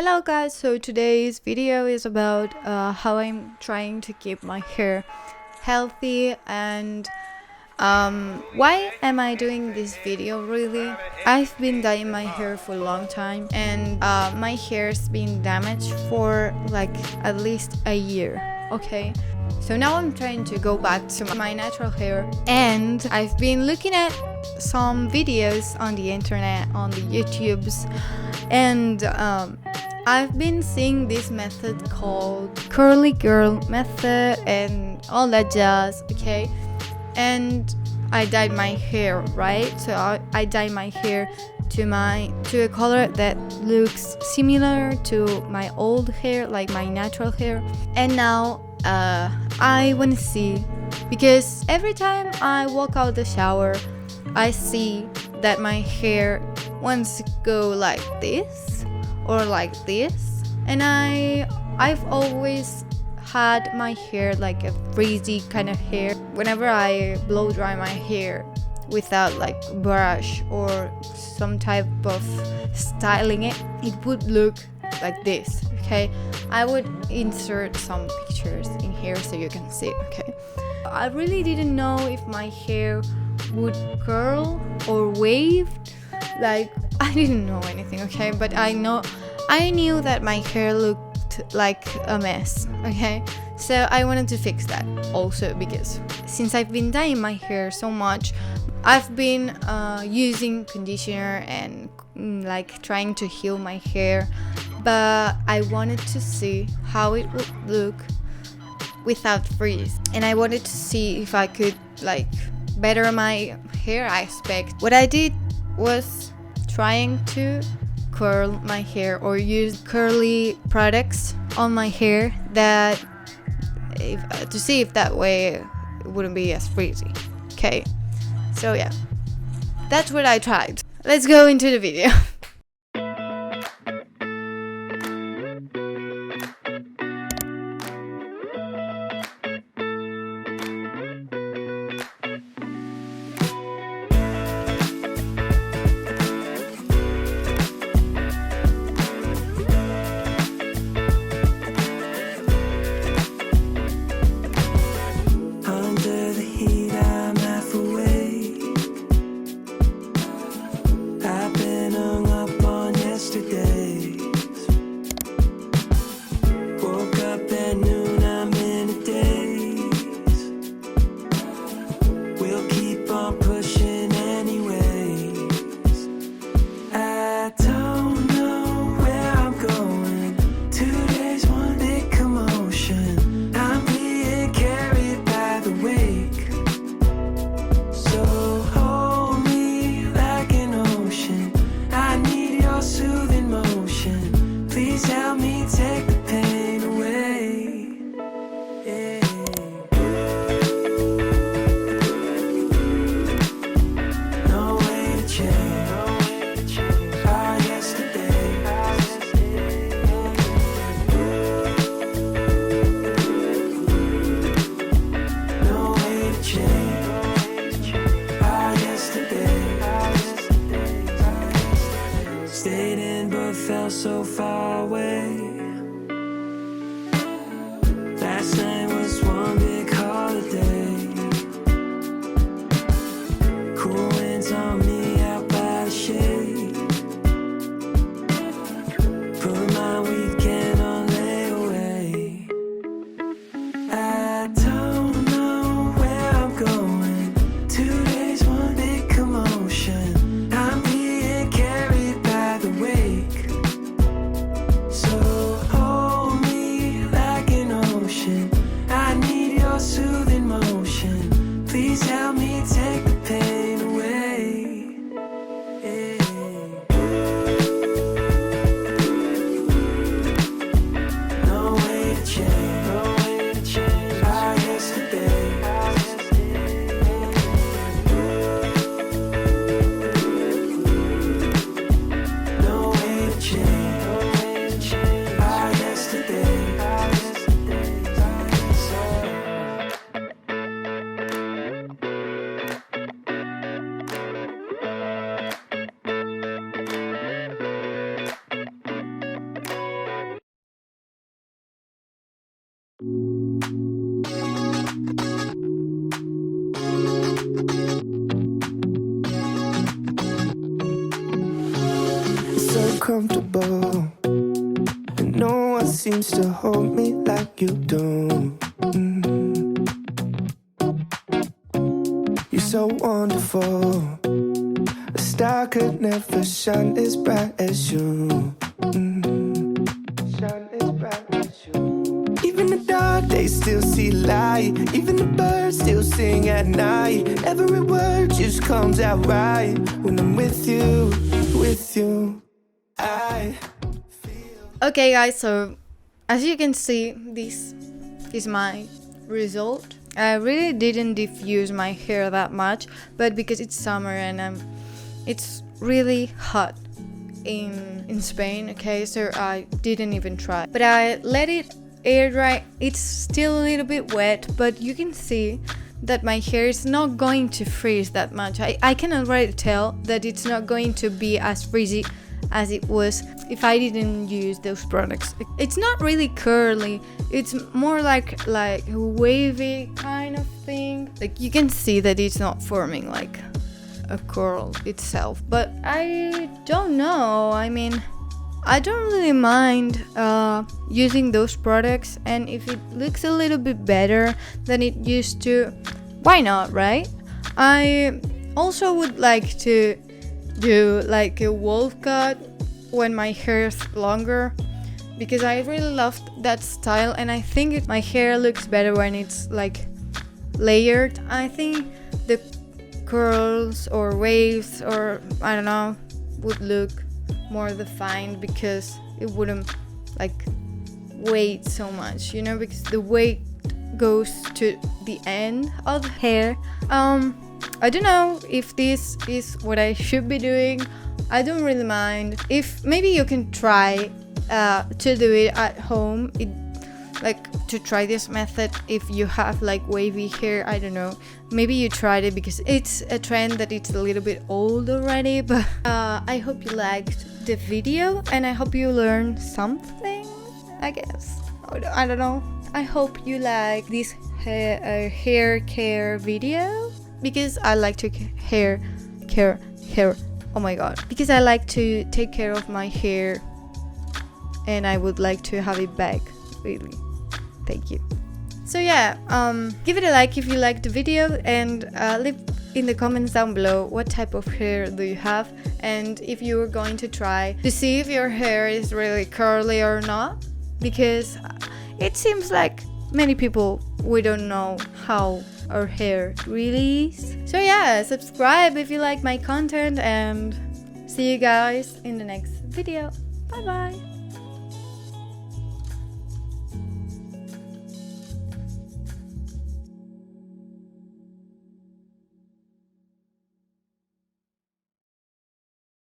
Hello guys, so today's video is about how I'm trying to keep my hair healthy and why am I doing this video really? I've been dyeing my hair for a long time and my hair's been damaged for like at least a year, okay? So now I'm trying to go back to my natural hair, and I've been looking at some videos on the internet, on the YouTubes, and I've been seeing this method called curly girl method and all that jazz, okay? And I dyed my hair, right? So I dyed my hair to a color that looks similar to my old hair, like my natural hair. And now I want to see, because every time I walk out the shower I see that my hair wants to go like this or like this, and I've always had my hair like a frizzy kind of hair. Whenever I blow dry my hair without like brush or some type of styling it would look like this, okay? I would insert some pictures in here so you can see, okay? I really didn't know if my hair would curl or wave, like I didn't know anything, okay? But I knew that my hair looked like a mess, okay? So I wanted to fix that also, because since I've been dyeing my hair so much, I've been using conditioner and like trying to heal my hair, but I wanted to see how it would look without frizz, and I wanted to see if I could like better my hair aspect. What I did was trying to curl my hair or use curly products on my hair that to see if that way it wouldn't be as frizzy, okay? So yeah, that's what I tried. Let's go into the video. So far away. Last night was one big holiday. Cool winds on me out by the shade. Put my weekend on layaway. I don't know where I'm going. 2 days, one big commotion. I'm being carried by the wake. Soothing motion, please help me take the pain away. It's so comfortable, and no one seems to hold me like you do. You're so wonderful. A star could never shine as bright as you. Shine as bright as you. Even the dark days still see light. Even the birds still sing at night. Every word just comes out right when I'm with you, with you. I feel. Okay guys, so as you can see, this is my result. I really didn't diffuse my hair that much, but because it's summer and it's really hot in Spain, okay, so I didn't even try. But I let it air dry. It's still a little bit wet, but you can see that my hair is not going to freeze that much. I can already tell that it's not going to be as frizzy as it was if I didn't use those products. It's not really curly, it's more like a wavy kind of thing. Like you can see that it's not forming like a curl itself, but I don't know. I mean, I don't really mind using those products, and if it looks a little bit better than it used to, why not, right? I also would like to do like a wolf cut when my hair is longer, because I really loved that style, and I think my hair looks better when it's like layered. I think the curls or waves, or I don't know, would look more defined because it wouldn't like weight so much, you know, because the weight goes to the end of the hair. I don't know if this is what I should be doing. I don't really mind. If maybe you can try to do it at home, to try this method if you have like wavy hair. I don't know, maybe you tried it because it's a trend that it's a little bit old already. But I hope you liked the video, and I hope you learned something, I guess. I don't know. I hope you like this hair care video, because I like to hair. Oh my god, because I like to take care of my hair, and I would like to have it back, really. Thank you. So yeah, give it a like if you liked the video, and leave in the comments down below what type of hair do you have, and if you were going to try to see if your hair is really curly or not, because it seems like many people, we don't know how our hair really is. So yeah, subscribe if you like my content, and see you guys in the next video. Bye bye.